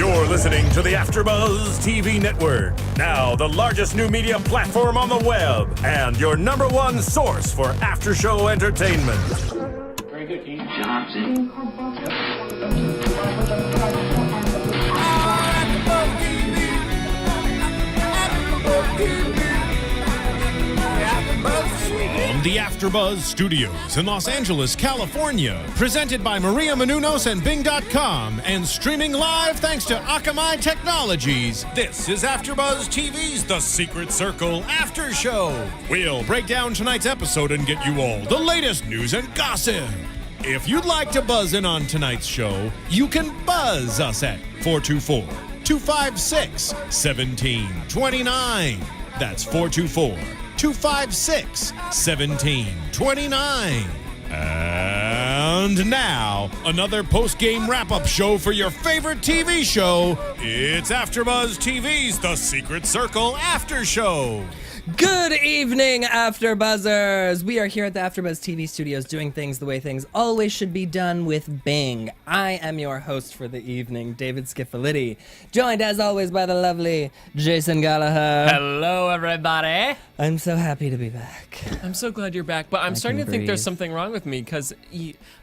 You're listening to the AfterBuzz TV network, now the largest new media platform on the web, and your number one source for after-show entertainment. Very good, Keith. Johnson. From the AfterBuzz Studios in Los Angeles, California, presented by Maria Menounos and Bing.com, and streaming live thanks to Akamai Technologies, this is AfterBuzz TV's The Secret Circle After Show. We'll break down tonight's episode and get you all the latest news and gossip. If you'd like to buzz in on tonight's show, you can buzz us at 424-256-1729. That's 424-256-1729. And now, another post-game wrap-up show for your favorite TV show. It's AfterBuzz TV's The Secret Circle After Show. Good evening, AfterBuzzers! We are here at the AfterBuzz TV studios doing things the way things always should be done with Bing. I am your host for the evening, David Schifilliti, joined as always by the lovely Jason Gallaher. Hello, everybody. I'm so happy to be back. I'm so glad you're back, but I'm starting to think breathe. there's something wrong with me because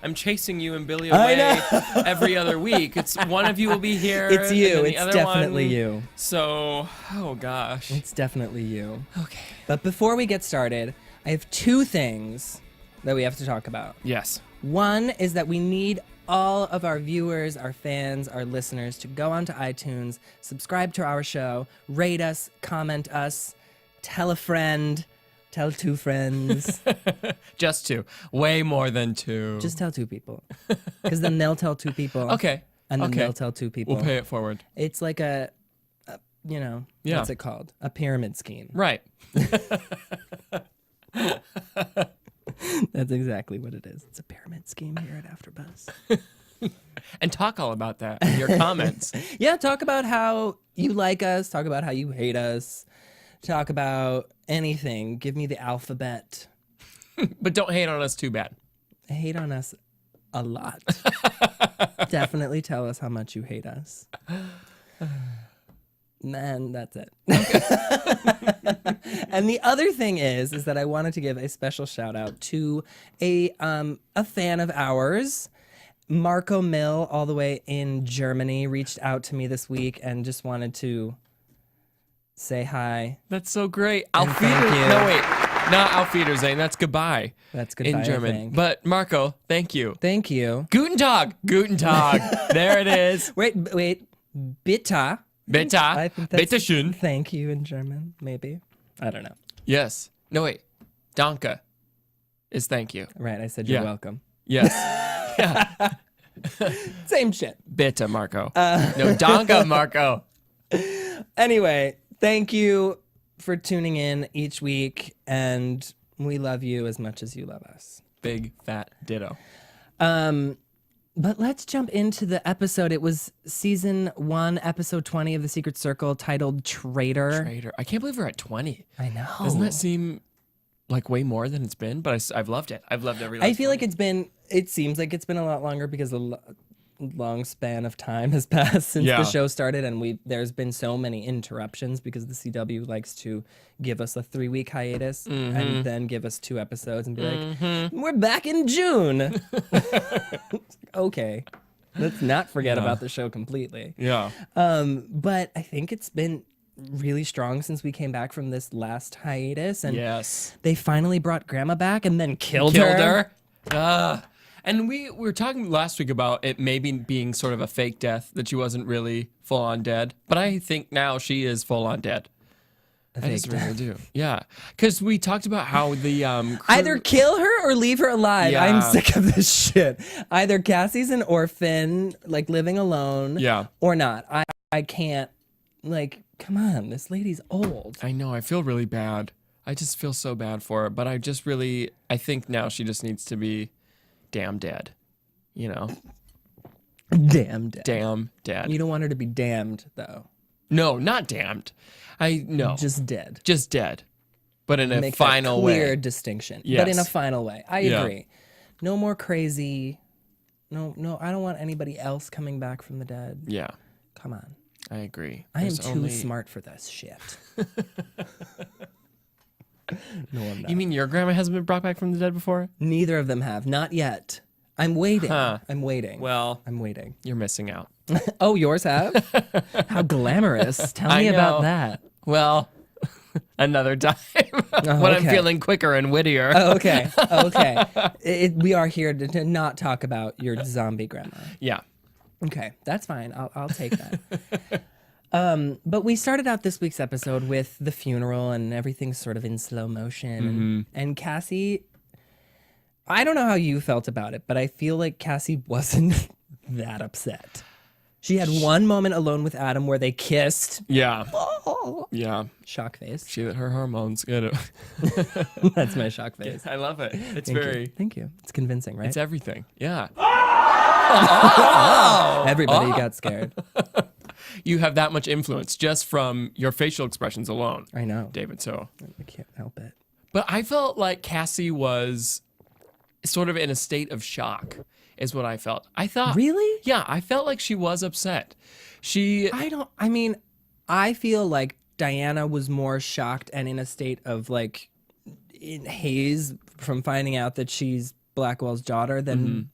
I'm chasing you and Billy away every other week. It's one of you will be here. It's you. And then the It's other definitely one. you. So, oh gosh. It's definitely you. Okay. But before we get started, I have two things that we have to talk about. Yes. One is that we need all of our viewers, our fans, our listeners to go onto iTunes, subscribe to our show, rate us, comment us, tell a friend, tell two friends. Just two. Way more than two. Just tell two people. Because then they'll tell two people. Okay. And then Okay. they'll tell two people. We'll pay it forward. It's like Yeah. what's it called? A pyramid scheme. Right. That's exactly what it is. It's a pyramid scheme here at AfterBuzz. And talk all about that in your comments. Yeah, talk about how you like us. Talk about how you hate us. Talk about anything. Give me the alphabet. But don't hate on us too bad. Hate on us a lot. Definitely tell us how much you hate us. And that's it. And the other thing is that I wanted to give a special shout out to a fan of ours. Marco Mill, all the way in Germany, reached out to me this week and just wanted to say hi. That's so great. And Auf thank Wiedersehen. you. No, wait. Not Auf Wiedersehen. That's goodbye. That's goodbye, in I German. think. But Marco, thank you. Thank you. Guten Tag. Guten Tag. There it is. Wait. Bitte. Bitte. I think that's Bitte schön. thank you in German, maybe. I don't know. Yes. No, wait. Danke is thank you. Right, I said you're Yeah. welcome. Yes. Yeah. Same shit. Bitte, Marco. No, danke, Marco. Anyway, thank you for tuning in each week, and we love you as much as you love us. Big fat ditto. But let's jump into the episode. It was season 1, episode 20 of The Secret Circle, titled Traitor. Traitor. I can't believe we're at 20. I know. Doesn't that seem like way more than it's been? But I've loved it. I've loved every I last feel one. like it seems like it's been a lot longer because a long span of time has passed since Yeah. the show started, and there's been so many interruptions because the CW likes to give us a 3-week hiatus and then give us 2 episodes and be like, we're back in June. Okay, let's not forget about the show completely. Yeah. But I think it's been really strong since we came back from this last hiatus, and Yes. they finally brought Grandma back and then killed Killed her. her. And we were talking last week about it maybe being sort of a fake death, that she wasn't really full on dead. But I think now she is full on dead. I just really do. Yeah. Because we talked about how the crew... Either kill her or leave her alive. Yeah. I'm sick of this shit. Either Cassie's an orphan, like living alone, Yeah. or not. I can't, like, come on, this lady's old. I know. I feel really bad. I just feel so bad for her. But I think now she just needs to be damn dead. You know? Damn dead. Damn dead. You don't want her to be damned, though. No, not damned. No. Just dead. Just dead. But in a Make final that clear way. distinction. Yes. But in a final way. I Yeah. agree. No more crazy. No, I don't want anybody else coming back from the dead. Yeah. Come on. I agree. I am There's too smart for this shit. No, I'm not. You mean your grandma hasn't been brought back from the dead before? Neither of them have. Not yet. I'm waiting. Huh. I'm waiting. Well, I'm waiting. you're missing out. Oh, yours have? How glamorous. Tell me I about know. that. Well, another time when I'm okay. feeling quicker and wittier. Oh, okay. Okay. We are here to not talk about your zombie grandma. Yeah. Okay, that's fine. I'll take that. But we started out this week's episode with the funeral and everything's sort of in slow motion. And Cassie, I don't know how you felt about it, but I feel like Cassie wasn't that upset. She had one moment alone with Adam where they kissed. Yeah. Yeah. Shock face. She let her hormones get it. That's my shock face. I love it. It's Thank you. It's convincing, right? It's everything. Yeah. Everybody got scared. You have that much influence just from your facial expressions alone. I know. David, so. I can't help it. But I felt like Cassie was sort of in a state of shock, is what I felt. I thought. Really? Yeah, I felt like she was upset. I feel like Diana was more shocked and in a state of like in haze from finding out that she's Blackwell's daughter than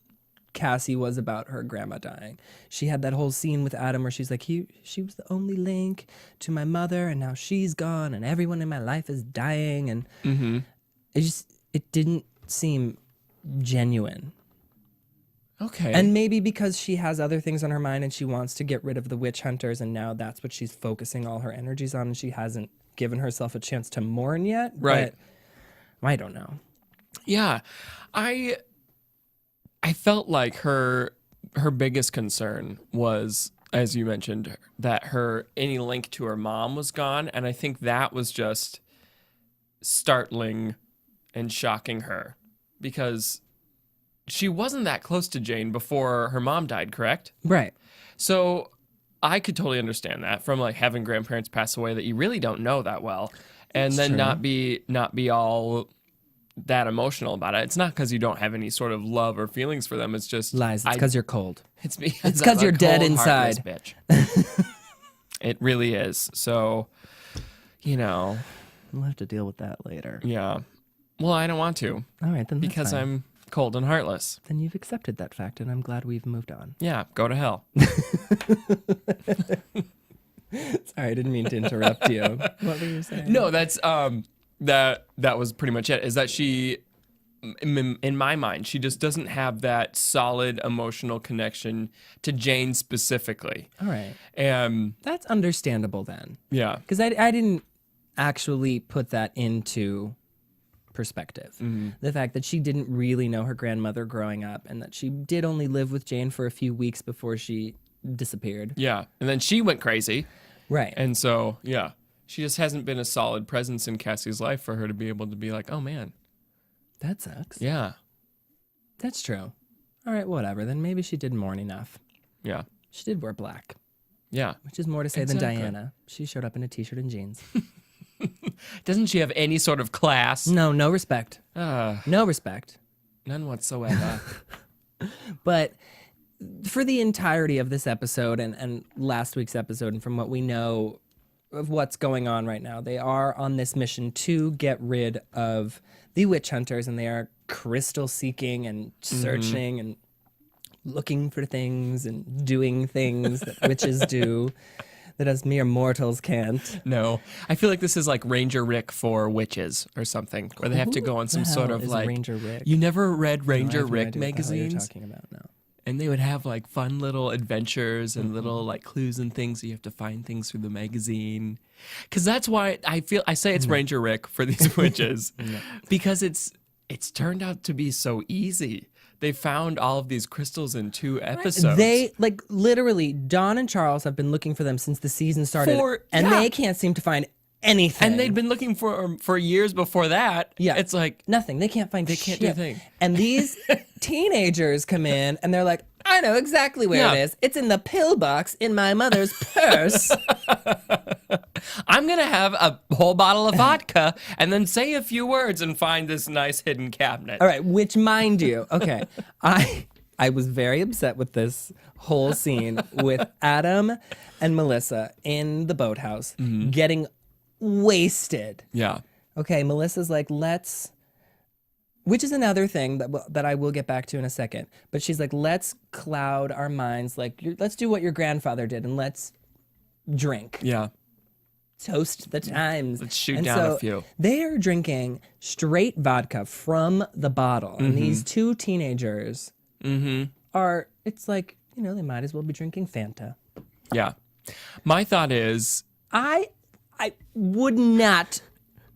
Cassie was about her grandma dying. She had that whole scene with Adam where she's like, she was the only link to my mother and now she's gone and everyone in my life is dying. And it didn't seem genuine. Okay. And maybe because she has other things on her mind and she wants to get rid of the witch hunters and now that's what she's focusing all her energies on and she hasn't given herself a chance to mourn yet. Right. But I don't know. Yeah. I felt like her biggest concern was, as you mentioned, that any link to her mom was gone. And I think that was just startling and shocking her because she wasn't that close to Jane before her mom died, correct? Right. So I could totally understand that from like having grandparents pass away that you really don't know that well, and That's then true. not be all that emotional about it. It's not because you don't have any sort of love or feelings for them. It's just Lies. It's because you're cold. It's because It's 'cause I'm a you're dead cold, inside. heartless bitch. It really is. So, We'll have to deal with that later. yeah. Well, I don't want to All right, then that's because fine. I'm cold and heartless. Then you've accepted that fact and I'm glad we've moved on. Yeah, go to hell. Sorry, I didn't mean to interrupt you. What were you saying? No, that's that was pretty much it. Is that she, in my mind, she just doesn't have that solid emotional connection to Jane specifically. All right. That's That's understandable then. yeah, Because I didn't actually put that into perspective. The fact that she didn't really know her grandmother growing up and that she did only live with Jane for a few weeks before she disappeared. yeah. And then she went crazy, Right. and so yeah, she just hasn't been a solid presence in Cassie's life for her to be able to be like, oh man, that sucks. yeah, That's true. All right, whatever. Then maybe she did mourn enough. yeah, She did wear black, yeah. which is more to say Exactly. than Diana. She showed up in a t-shirt and jeans. Doesn't she have any sort of class? No respect. Uh, No respect. none whatsoever. But for the entirety of this episode and last week's episode, and from what we know of what's going on right now, they are on this mission to get rid of the witch hunters, and they are crystal seeking and searching and looking for things and doing things that witches do that us mere mortals can't. No, I feel like this is like Ranger Rick for witches or something, where they have to go on some sort of is like. Ranger Rick? You never read No, I Ranger have no Rick idea what the hell magazines, you're talking about now. and they would have like fun little adventures and little like clues and things. So you have to find things through the magazine, because that's why I say it's Ranger Rick for these witches, because it's turned out to be so easy. They found all of these crystals in 2 episodes. They, like, literally, Dawn and Charles have been looking for them since the season started, and they can't seem to find anything. And they'd been looking for years before that. Yeah. It's like, nothing. They can't find They can't do a thing. And these teenagers come in, and they're like, I know exactly where Yeah. it is. It's in the pill box in my mother's purse. I'm going to have a whole bottle of vodka and then say a few words and find this nice hidden cabinet. All right, which, mind you, okay, I was very upset with this whole scene with Adam and Melissa in the boathouse getting wasted. Yeah. Okay, Melissa's like, which is another thing that I will get back to in a second. But she's like, let's cloud our minds. Like, let's do what your grandfather did and let's drink. Yeah. Toast the times. Let's shoot down a few. They are drinking straight vodka from the bottle. And these two teenagers are, it's like, they might as well be drinking Fanta. Yeah. My thought is... I would not...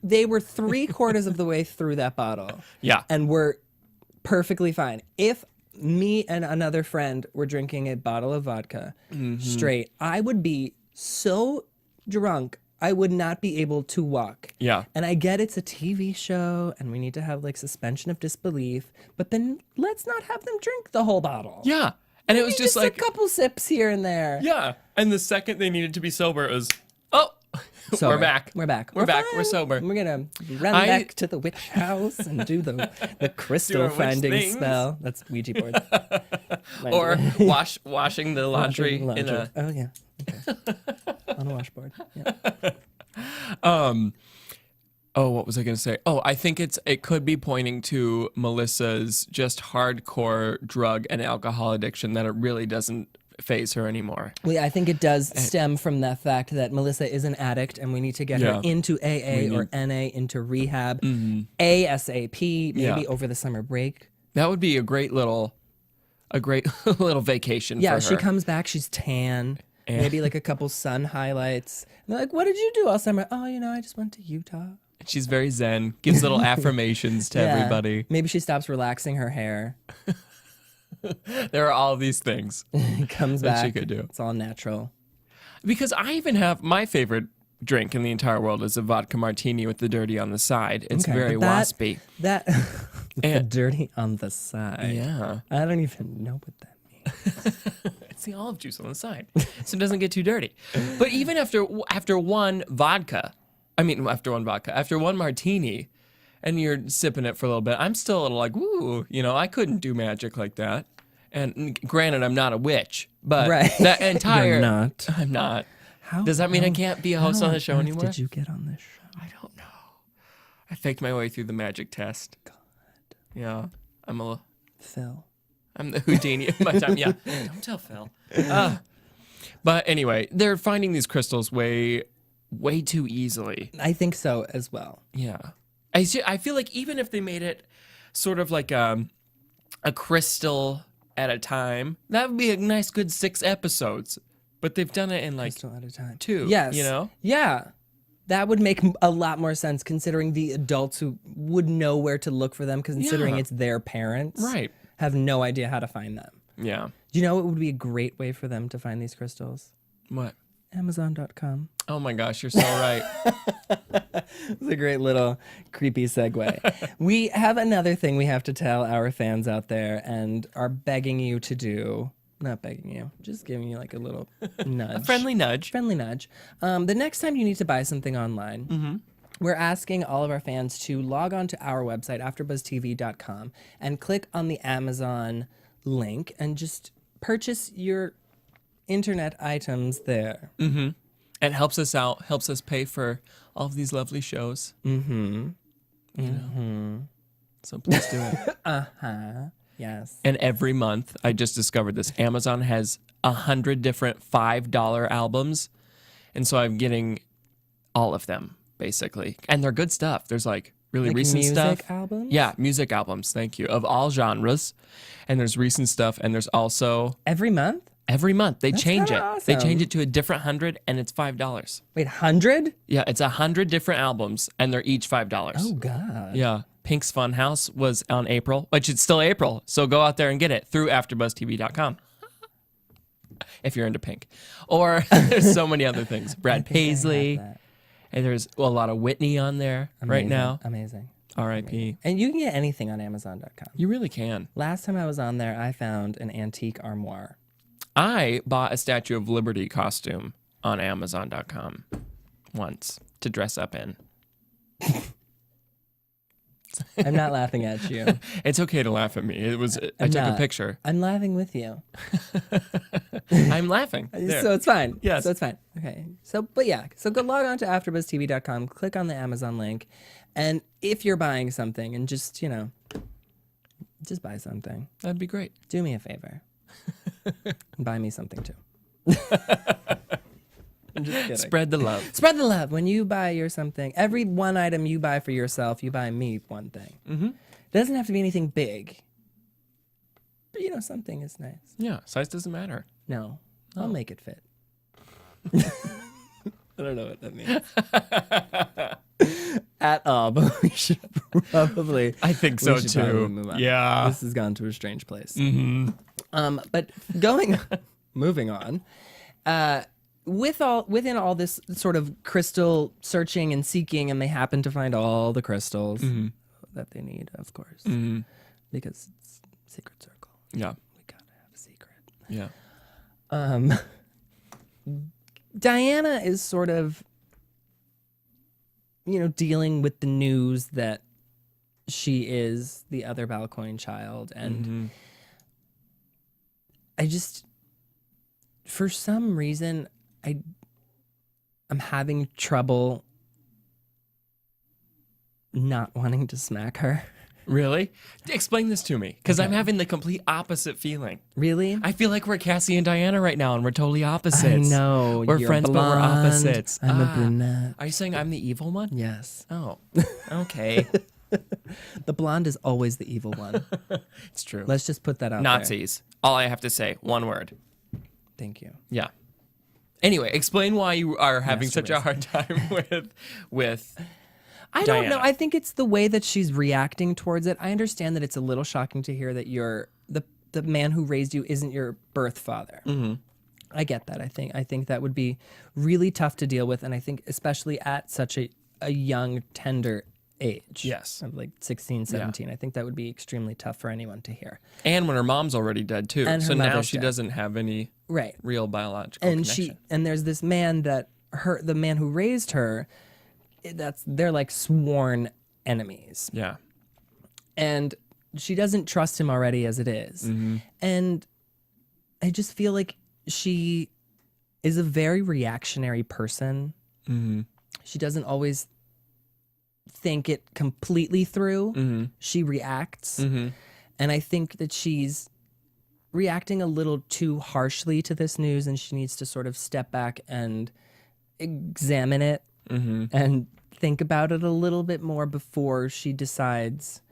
They were 3/4 of the way through that bottle. Yeah. And were perfectly fine. If me and another friend were drinking a bottle of vodka straight, I would be so drunk, I would not be able to walk. Yeah. And I get it's a TV show and we need to have like suspension of disbelief, but then let's not have them drink the whole bottle. Yeah. And it was Maybe just like... a couple sips here and there. Yeah. And the second they needed to be sober, it was, oh, Sober. we're back. We're back. We're back. fine. We're sober. We're gonna run back to the witch house and do the crystal witch finding things. spell. That's Ouija board. Or washing the laundry in a... Oh yeah. Okay. On a washboard. Yeah. Oh, what was I going to say? Oh, I think it could be pointing to Melissa's just hardcore drug and alcohol addiction that it really doesn't phase her anymore. Well, yeah, I think it does stem from the fact that Melissa is an addict and we need to get her into AA or NA, into rehab, ASAP, maybe over the summer break. That would be a great little vacation for her. Yeah, she comes back, she's tan, maybe like a couple sun highlights. And they're like, what did you do all summer? Oh, I just went to Utah. She's very zen, gives little affirmations to everybody. Maybe she stops relaxing her hair. There are all these things Comes that back. she could do. It's all natural. Because I even have my favorite drink in the entire world is a vodka martini with the dirty on the side. It's very waspy. The dirty on the side. Yeah. I don't even know what that means. It's the olive juice on the side, so it doesn't get too dirty. But even after one martini, and you're sipping it for a little bit, I'm still a little like, woo, I couldn't do magic like that. And granted, I'm not a witch, but that entire... You're not. I'm not. Does that mean I can't be a host on the show anymore? Did you get on this show? I don't know. I faked my way through the magic test. God. Yeah. Phil. I'm the Houdini of my time. Yeah. Don't tell Phil. But anyway, they're finding these crystals way too easily. I think so as well. Yeah. I feel like even if they made it sort of like a crystal at a time, that would be a nice good 6 episodes. But they've done it in like Crystal at a time. 2. Yes. Yeah. That would make a lot more sense considering the adults who would know where to look for them, considering it's their parents. Right. Have no idea how to find them. Yeah. Do you know what would be a great way for them to find these crystals? What? Amazon.com. Oh my gosh, you're so right. It's a great little creepy segue. We have another thing we have to tell our fans out there and are begging you to do. Not begging you, just giving you like a little nudge. A friendly nudge. Friendly nudge. The next time you need to buy something online, we're asking all of our fans to log on to our website, AfterBuzzTV.com, and click on the Amazon link and just purchase your internet items there. Mm-hmm. It helps us out, helps us pay for all of these lovely shows. Mm-hmm. So please do it. Yes. And every month, I just discovered this, Amazon has 100 different $5 albums. And so I'm getting all of them, basically. And they're good stuff. There's like really recent music stuff. albums? Yeah, music albums, thank you, of all genres. And there's recent stuff, and there's also... Every month? Every month. They change it. kinda They awesome. change it to a different 100, and it's $5. Wait, 100? Yeah, it's 100 different albums, and they're each $5. Oh, God. Yeah. Pink's Funhouse was on April, which it's still April. So go out there and get it through AfterBuzzTV.com. If you're into Pink. Or there's so many other things. Brad Paisley. And there's a lot of Whitney on there right now. Amazing. R.I.P. And you can get anything on Amazon.com. You really can. Last time I was on there, I found an antique armoire. I bought a Statue of Liberty costume on Amazon.com once to dress up in. I'm not laughing at you. It's okay to laugh at me. I took a picture. I'm laughing with you. I'm laughing. There. So it's fine. Yes. So it's fine. Okay. So go log on to AfterBuzzTV.com, click on the Amazon link, and if you're buying something, and just just buy something. That'd be great. Do me a favor. Buy me something too. I'm just kidding. Spread the love. Spread the love. When you buy something, every one item you buy for yourself, you buy me one thing. Mm-hmm. It doesn't have to be anything big. But something is nice. Yeah, size doesn't matter. No, I'll make it fit. I don't know what that means. At all, but we should probably. I think so too. Move on. Yeah. This has gone to a strange place. Mm-hmm. But moving on. Within all this sort of crystal searching and seeking, and they happen to find all the crystals that they need, of course, because it's secret circle. Yeah, we gotta have a secret. Yeah. Diana is sort of, dealing with the news that she is the other Balcoin child, and I just, for some reason, I'm having trouble not wanting to smack her. Really? Explain this to me, because I'm having the complete opposite feeling. Really? I feel like we're Cassie and Diana right now, and we're totally opposites. I know. We're You're friends, blonde, but we're opposites. I'm a brunette. Are you saying I'm the evil one? Yes. Oh, okay. The blonde is always the evil one. It's true. Let's just put that out Nazis. All I have to say, one word. there. Thank you. Yeah. Anyway, explain why you are having such a hard time with I Diana. don't know. I think it's the way that she's reacting towards it. I understand that it's a little shocking to hear that the man who raised you isn't your birth father. Mm-hmm. I get that. I think that would be really tough to deal with, and I think especially at such a young, tender age. Yes. Of like 16, 17. I think that would be extremely tough for anyone to hear. And when her mom's already dead too. And so her now mother's she dead. doesn't have any real biological And connection. and there's this man the man who raised her, they're like sworn enemies. Yeah. And she doesn't trust him already as it is. Mm-hmm. And I just feel like she is a very reactionary person. Mm-hmm. She doesn't always think it completely through. Mm-hmm. She reacts. Mm-hmm. And I think that she's reacting a little too harshly to this news, and she needs to sort of step back and examine it and think about it a little bit more before she decides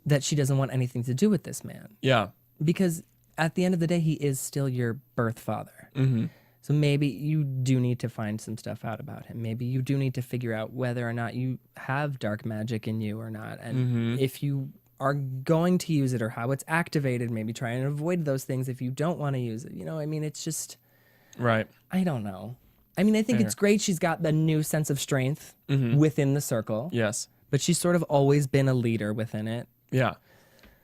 that she doesn't want anything to do with this man. Yeah. Because at the end of the day, he is still your birth father. Mm-hmm. So maybe you do need to find some stuff out about him. Maybe you do need to figure out whether or not you have dark magic in you or not. And if you are going to use it or how it's activated, maybe try and avoid those things if you don't want to use it. It's just... Right. I don't know. I mean, I think it's great she's got the new sense of strength within the circle. Yes. But she's sort of always been a leader within it. Yeah.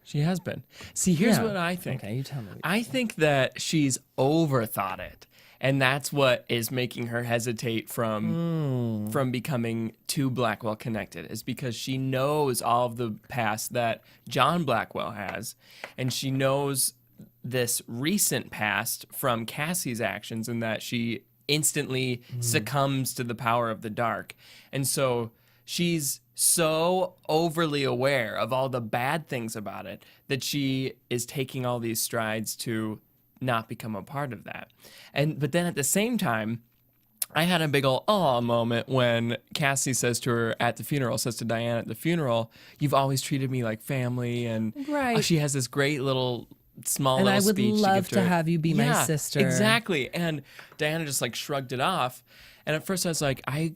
She has been. See, here's what I think. Okay, you tell me. I think that she's overthought it. And that's what is making her hesitate from becoming too Blackwell connected, is because she knows all of the past that John Blackwell has, and she knows this recent past from Cassie's actions, and that she instantly succumbs to the power of the dark. And so she's so overly aware of all the bad things about it that she is taking all these strides to not become a part of that. But then at the same time, I had a big ol' aw moment when Cassie says to Diana at the funeral, "You've always treated me like family," and she has this great little small and little I would speech love to to her. have you be my sister. Exactly. And Diana just like shrugged it off. And at first I was like, I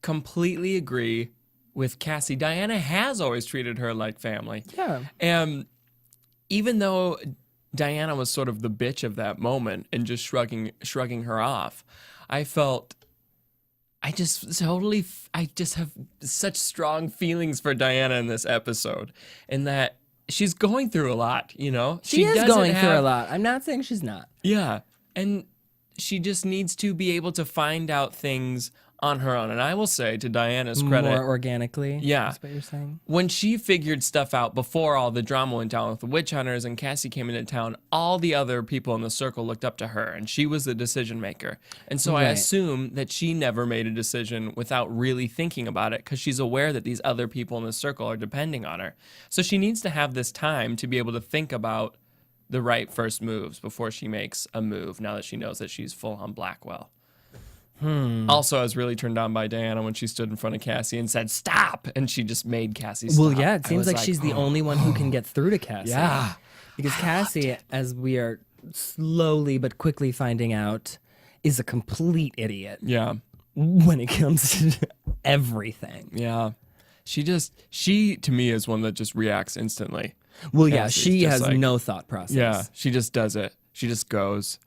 completely agree with Cassie. Diana has always treated her like family. Yeah. And even though Diana was sort of the bitch of that moment and just shrugging her off, I just have such strong feelings for Diana in this episode, in that she's going through a lot, She is going through a lot. I'm not saying she's not. Yeah. And she just needs to be able to find out things on her own. And I will say, to Diana's credit, More organically. Yeah. That's what you're saying. when she figured stuff out before all the drama went down with the witch hunters and Cassie came into town, all the other people in the circle looked up to her, and she was the decision maker. And so I Right. assume that she never made a decision without really thinking about it, because she's aware that these other people in the circle are depending on her. So she needs to have this time to be able to think about the right first moves before she makes a move, now that she knows that she's full on Blackwell. Also, I was really turned on by Diana when she stood in front of Cassie and said, "Stop!" And she just made Cassie stop. Well, yeah, it I seems was like she's the only one who can get through to Cassie. Yeah. Because Cassie, as we are slowly but quickly finding out, is a complete idiot Yeah. when it comes to everything. Yeah. She to me is one that just reacts instantly. Well, yeah, Cassie's she just has like- no thought process. Yeah. She just does it. She just goes.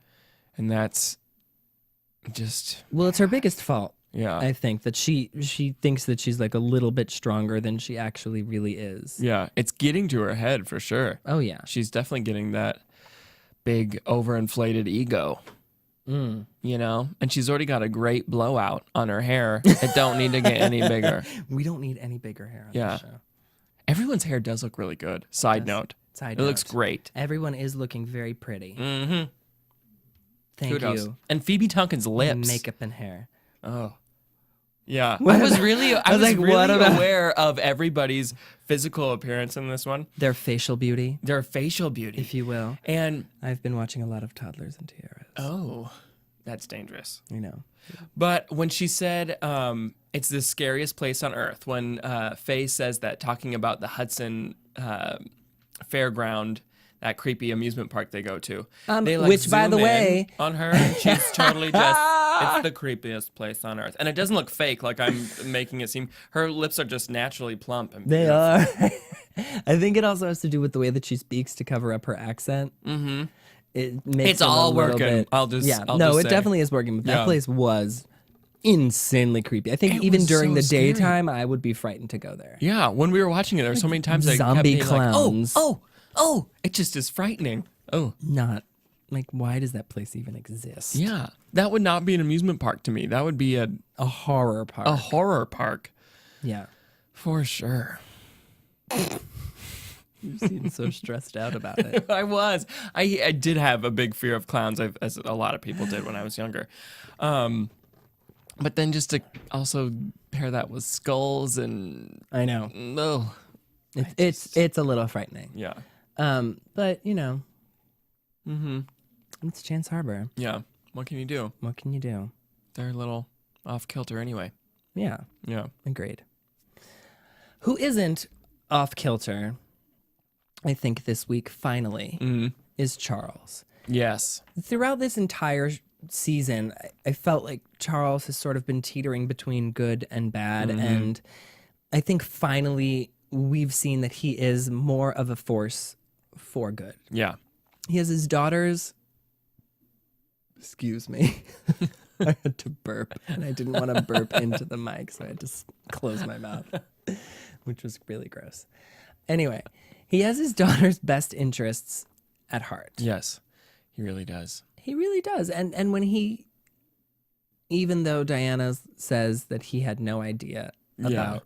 And that's just, Well, it's her biggest fault. yeah. I think that she thinks that she's like a little bit stronger than she actually really is. Yeah. It's getting to her head for sure. Oh yeah. She's definitely getting that big overinflated ego. You know? And she's already got a great blowout on her hair. It don't need to get any bigger. We don't need any bigger hair on Yeah. the show. Everyone's hair does look really good. Side note. Side It looks note. great. Everyone is looking very pretty. Mm-hmm. Thank Kudos. you. And Phoebe Tonkin's lips. Makeup and hair. Oh. Yeah. What I was about- really I was like, what about- aware of everybody's physical appearance in this one. Their facial beauty, Their facial beauty. if you will. And I've been watching a lot of toddlers and tiaras. oh, that's dangerous. You know. But when she said it's the scariest place on earth, when Faye says that, talking about the Hudson fairground, that creepy amusement park they go to. They, like, which, by the zoom in way- on her, and she's totally just, it's the creepiest place on earth. And it doesn't look fake, like I'm making it seem. Her lips are just naturally plump. And They beautiful. are. I think it also has to do with the way that she speaks to cover up her accent. Mm-hmm. It makes It's it a all little working. bit- I'll just it say. definitely is working. But that Yeah. place was insanely creepy. I think It even was during so the scary. daytime, I would be frightened to go there. Yeah, when we were watching it, there were so many times that zombie kept being clowns. Like, oh, it just is frightening. Oh, Not like, why does that place even exist? yeah. That would not be an amusement park to me. That would be a A horror park. horror park Yeah. for sure. You seem so stressed out about it. I was. I did have a big fear of clowns, as a lot of people did when I was younger. But then just to also pair that with skulls and I know. oh, It's a little frightening. yeah, But you know, it's Chance Harbor. yeah. What can you do? What can you do? They're a little off kilter anyway. Yeah, Yeah. agreed. Who isn't off kilter, I think, this week, finally, is Charles. Yes. Throughout this entire season, I felt like Charles has sort of been teetering between good and bad. And I think finally we've seen that he is more of a force for good. Yeah. He has his daughters. Excuse me. I had to burp, and I didn't want to burp into the mic, so I had to close my mouth, which was really gross. Anyway, he has his daughter's best interests at heart. Yes. He really does. He really does. And when he, even though Diana says that he had no idea about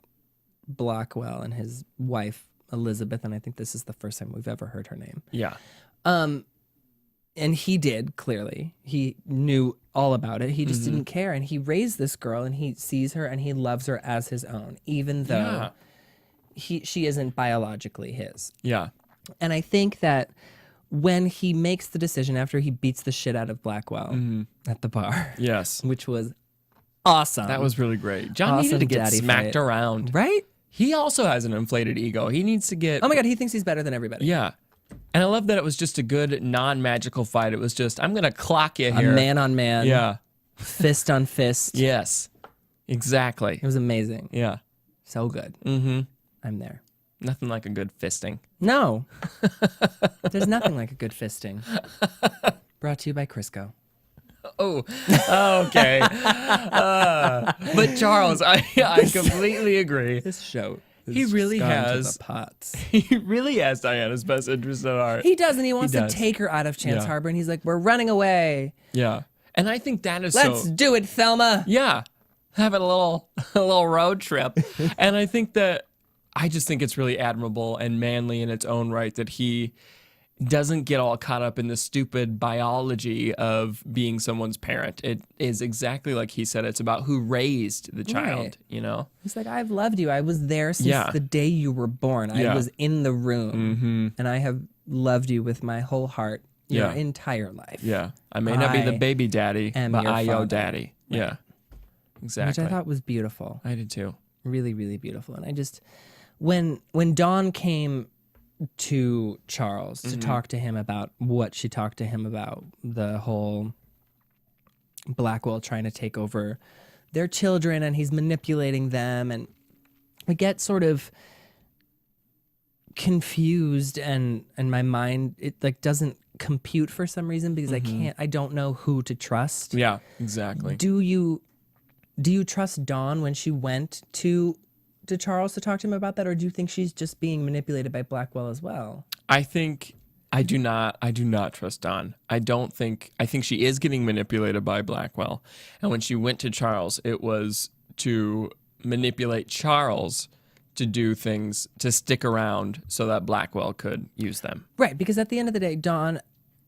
Blackwell and his wife, Elizabeth, and I think this is the first time we've ever heard her name. Yeah. And he did, clearly. He knew all about it. He just didn't care. And he raised this girl, and he sees her, and he loves her as his own, even though she isn't biologically his. Yeah. And I think that when he makes the decision after he beats the shit out of Blackwell at the bar, Yes. which was awesome. That was really great. John Awesome needed to get daddy smacked fight. around. right? He also has an inflated ego. He needs to get. Oh my God, he thinks he's better than everybody. Yeah. And I love that it was just a good non-magical fight. It was just, I'm going to clock you A here. man on man. Yeah. Fist on fist. Yes. Exactly. It was amazing. Yeah. So good. Mm-hmm. I'm there. Nothing like a good fisting. No. There's nothing like a good fisting. Brought to you by Crisco. Oh, okay. But Charles, I completely agree. This show. He really gone to has. the pots. He really has Diana's best interest at heart. He does, and he wants to does. take her out of Chance Yeah. Harbor, and he's like, "We're running away. Yeah. And I think that is Let's so. do it, Thelma." Yeah. having a little road trip. And I just think it's really admirable and manly in its own right that he doesn't get all caught up in the stupid biology of being someone's parent. It is exactly like he said. It's about who raised the child, Right. you know? He's like, I've loved you. I was there since the day you were born. I was in the room, and I have loved you with my whole heart your entire life. Yeah. I may not be the baby daddy, but your I father. your daddy. Right. Yeah. Exactly. Which I thought was beautiful. I did too. Really, really beautiful. And I just, when Dawn came to Charles to talk to him about what she talked to him about, the whole Blackwell trying to take over their children and he's manipulating them, and I get sort of confused and my mind, it like doesn't compute for some reason because I don't know who to trust. Yeah, exactly. Do you trust Dawn when she went to Charles to talk to him about that, or do you think she's just being manipulated by Blackwell as well? I do not trust Dawn. I think she is getting manipulated by Blackwell. And when she went to Charles, it was to manipulate Charles to do things, to stick around so that Blackwell could use them. Right, because at the end of the day, Dawn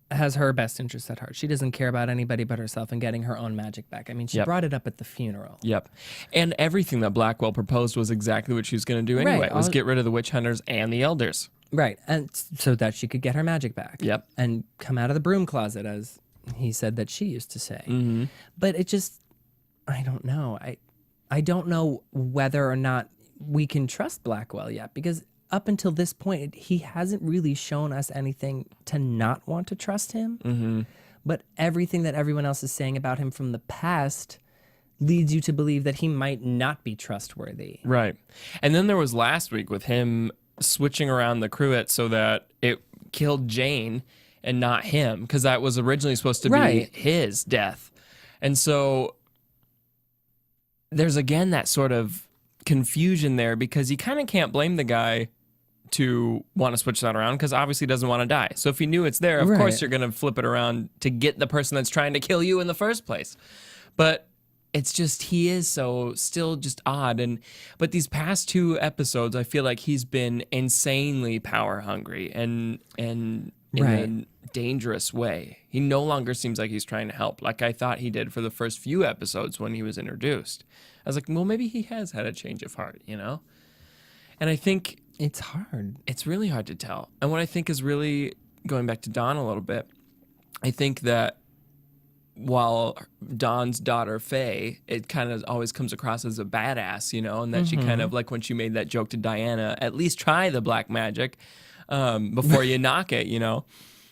has her best interests at heart. She doesn't care about anybody but herself and getting her own magic back. I mean, she brought it up at the funeral. Yep. And everything that Blackwell proposed was exactly what she was going to do anyway. Right, It was get rid of the witch hunters and the elders. Right, and so that she could get her magic back. Yep. And come out of the broom closet, as he said that she used to say. Mm-hmm. But it just, I don't know. I don't know whether or not we can trust Blackwell yet, because up until this point, he hasn't really shown us anything to not want to trust him. Mm-hmm. But everything that everyone else is saying about him from the past leads you to believe that he might not be trustworthy. Right. And then there was last week with him switching around the Cruet so that it killed Jane and not him, because that was originally supposed to be his death. And so there's again that sort of confusion there, because you kind of can't blame the guy to want to switch that around, because obviously he doesn't want to die. So if he knew it's there, of course you're going to flip it around to get the person that's trying to kill you in the first place. But it's just, he is so still just odd. But these past two episodes, I feel like he's been insanely power hungry and in a dangerous way. He no longer seems like he's trying to help, like I thought he did for the first few episodes when he was introduced. I was like, well, maybe he has had a change of heart, you know? And I think it's hard. It's really hard to tell. And what I think is really, going back to Dawn a little bit, I think that while Dawn's daughter, Faye, it kind of always comes across as a badass, you know, and that she kind of, like when she made that joke to Diana, at least try the black magic before you knock it, you know.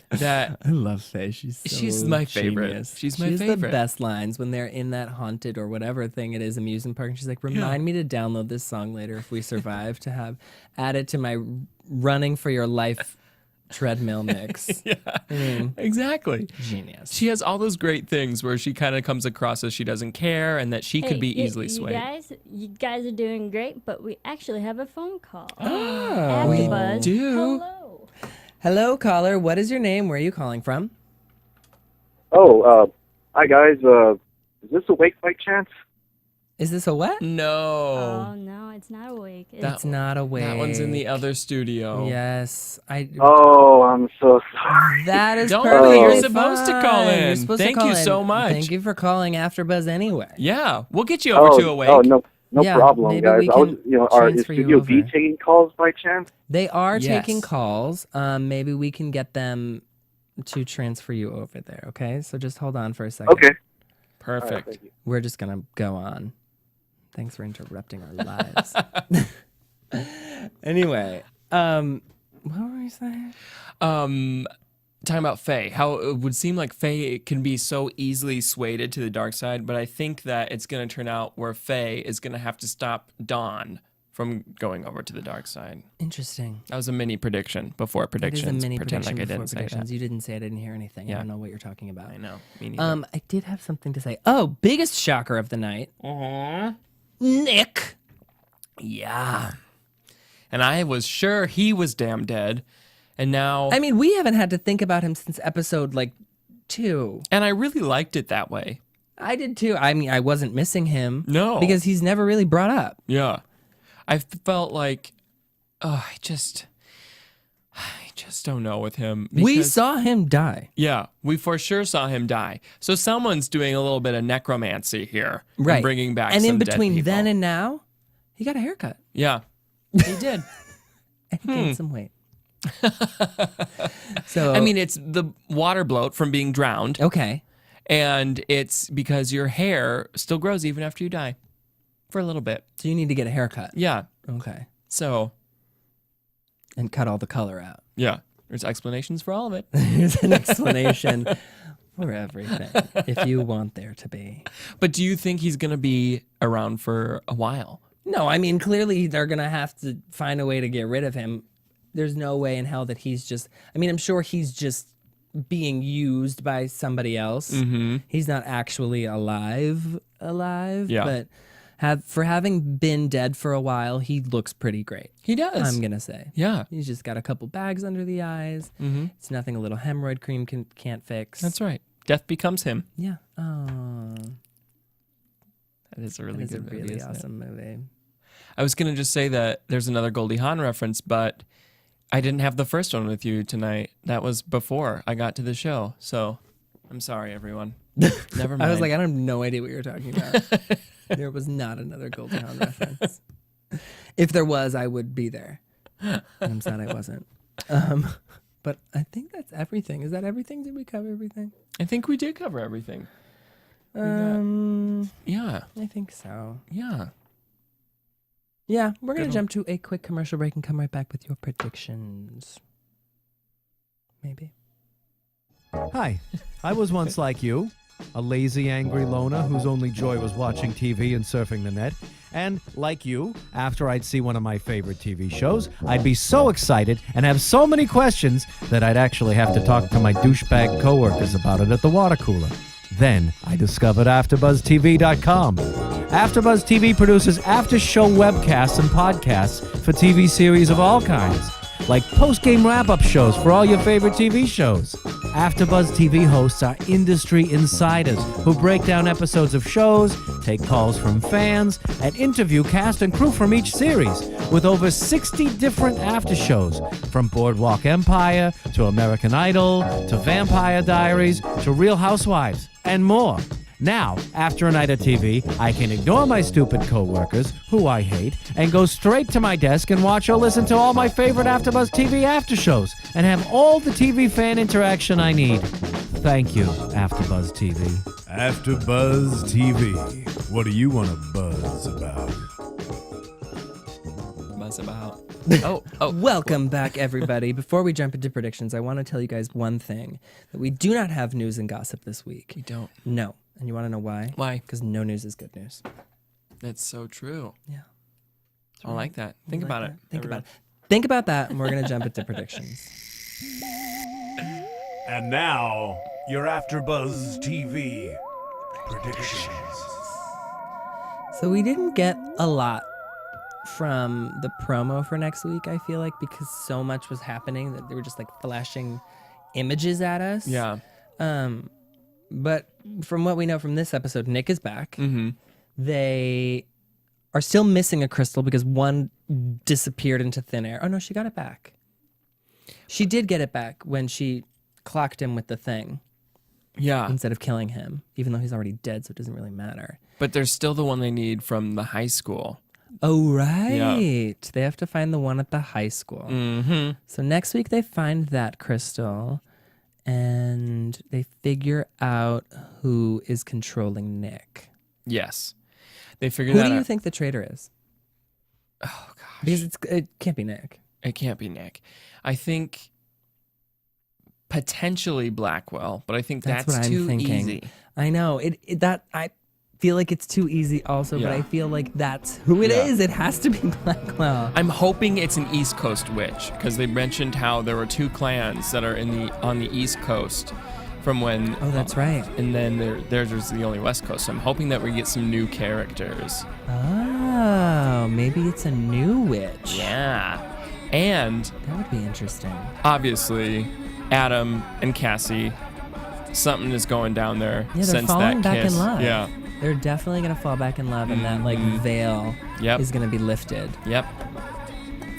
That I love Faye. She's my favorite. Genius. She's my favorite. She has the best lines when they're in that haunted or whatever thing it is amusement park. And she's like, remind me to download this song later if we survive to have add it to my running for your life treadmill mix. Exactly. Genius. She has all those great things where she kind of comes across as she doesn't care and that she could be easily swayed. You guys are doing great, but we actually have a phone call. Oh, AfterBuzz. We do. Hello. Hello, caller. What is your name? Where are you calling from? Oh, hi guys. Is this Awake by chance? Is this a what? No. Oh, no, it's not awake. It's not awake. That one's in the other studio. Yes. Oh, I'm so sorry. That is Don't perfectly worry, you're supposed to call fine. in. You're supposed Thank to call you in. so much. Thank you for calling AfterBuzz anyway. Yeah, we'll get you over to Awake. Oh, no Yeah, problem, maybe guys. we I was, can are is transfer you Studio B over. taking calls by chance? They are Yes. taking calls. Maybe we can get them to transfer you over there, okay? So just hold on for a second. Okay. Perfect. All right, thank you. We're just going to go on. Thanks for interrupting our lives. Anyway, what were we saying? Talking about Faye, how it would seem like Faye can be so easily swayed to the dark side, but I think that it's going to turn out where Faye is going to have to stop Dawn from going over to the dark side. Interesting. That was a mini prediction before It predictions. is a mini Pretend prediction like I before didn't say predictions. that. You didn't say I didn't hear anything. I Yeah. don't know what you're talking about. I know. Me neither. I did have something to say. Oh, biggest shocker of the night. Nick. Yeah. And I was sure he was damn dead. And now... I mean, we haven't had to think about him since episode, 2. And I really liked it that way. I did too. I mean, I wasn't missing him. No. Because he's never really brought up. Yeah. I felt like, I just don't know with him. We because- saw him die. Yeah, we for sure saw him die. So someone's doing a little bit of necromancy here. Right. And bringing back and some in dead between people. then and now, he got a haircut. Yeah, he did. And he gained some weight. So I mean, it's the water bloat from being drowned. okay. And it's because your hair still grows even after you die for a little bit. So you need to get a haircut. Yeah. Okay. So, And cut all the color out. yeah, there's explanations for all of it. There's an explanation for everything, if you want there to be. But do you think he's going to be around for a while? No, I mean, clearly they're going to have to find a way to get rid of him. There's no way in hell that he's just, I mean, I'm sure he's just being used by somebody else. Mm-hmm. He's not actually alive, Yeah. but for having been dead for a while, he looks pretty great. He does. I'm going to say. Yeah. He's just got a couple bags under the eyes. Mm-hmm. It's nothing a little hemorrhoid cream can't fix. That's right. Death becomes him. Yeah. Oh, That is a that really is a good movie. really isn't it? awesome movie. I was going to just say that there's another Goldie Hawn reference, but I didn't have the first one with you tonight. That was before I got to the show. So I'm sorry, everyone. Never mind. I was like, I have no idea what you're talking about. There was not another Goldie Hawn reference. If there was, I would be there. And I'm sad I wasn't. But I think that's everything. Is that everything? Did we cover everything? I think we did cover everything. Yeah. I think so. Yeah. Yeah, we're going Good to jump to a quick commercial break and come right back with your predictions. Maybe. Hi, I was once like you, a lazy, angry loner whose only joy was watching TV and surfing the net. And like you, after I'd see one of my favorite TV shows, I'd be so excited and have so many questions that I'd actually have to talk to my douchebag coworkers about it at the water cooler. Then I discovered AfterBuzzTV.com. AfterBuzz TV produces after-show webcasts and podcasts for TV series of all kinds, like post-game wrap-up shows for all your favorite TV shows. AfterBuzz TV hosts are industry insiders who break down episodes of shows, take calls from fans, and interview cast and crew from each series, with over 60 different after-shows, from Boardwalk Empire to American Idol to Vampire Diaries to Real Housewives, and more. Now, after a night of TV, I can ignore my stupid coworkers, who I hate, and go straight to my desk and watch or listen to all my favorite AfterBuzz TV after shows, and have all the TV fan interaction I need. Thank you, AfterBuzz TV. AfterBuzz TV. What do you want to buzz about? Buzz about. Welcome back, everybody. Before we jump into predictions, I want to tell you guys one thing, that we do not have news and gossip this week. We don't. No. And you want to know why? Why? Because no news is good news. That's so true. Yeah. I like that. Think about it. Think about it. Think about that, and we're going to jump into predictions. And now, your AfterBuzz TV predictions. So we didn't get a lot from the promo for next week, I feel like, because so much was happening that they were just like flashing images at us. Yeah. But from what we know from this episode, Nick is back. Mm-hmm. They are still missing a crystal because one disappeared into thin air. Oh, no, she got it back. She did get it back when she clocked him with the thing Yeah. instead of killing him, even though he's already dead, so it doesn't really matter. But there's still the one they need from the high school. Oh, right. They have to find the one at the high school. Mm-hmm. So next week they find that crystal and they figure out who is controlling Nick. Yes. They figure Who that do you out. think the traitor is? Oh, gosh. Because it can't be Nick. It can't be Nick. I think potentially Blackwell, but I think That's that's what I'm too thinking. easy. I know. I feel like it's too easy also, but Yeah. I feel like that's who it Yeah. is. It has to be Blackwell. I'm hoping it's an East Coast witch because they mentioned how there were two clans that are on the East Coast from when. Oh, that's right. And then there's the only West Coast. So I'm hoping that we get some new characters. Oh, maybe it's a new witch. Yeah. And That would be interesting. obviously, Adam and Cassie something is going down there Yeah, they're since falling that back kiss. in love. Yeah. They're definitely gonna fall back in love, and that like veil Yep. is gonna be lifted. Yep.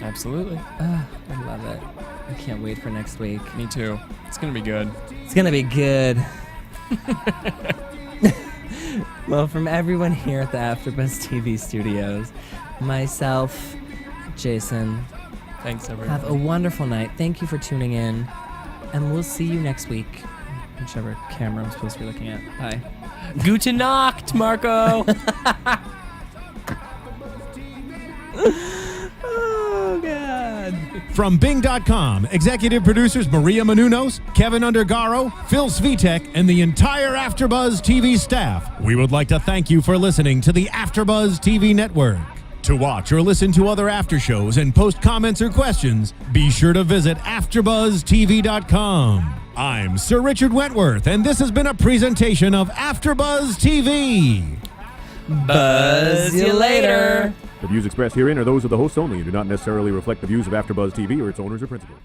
Absolutely. I love it. I can't wait for next week. Me too. It's gonna be good. It's gonna be good. Well, from everyone here at the AfterBuzz TV studios, myself, Jason, Thanks, everyone. have a wonderful night. Thank you for tuning in, and we'll see you next week. Whichever camera I'm supposed to be looking at. Bye. Gute Nacht, Marco. Oh, God. From Bing.com, executive producers Maria Menounos, Kevin Undergaro, Phil Svitek, and the entire AfterBuzz TV staff, we would like to thank you for listening to the AfterBuzz TV network. To watch or listen to other after shows and post comments or questions, be sure to visit AfterBuzzTV.com. I'm Sir Richard Wentworth, and this has been a presentation of AfterBuzz TV. Buzz you later. The views expressed herein are those of the hosts only and do not necessarily reflect the views of AfterBuzz TV or its owners or principals.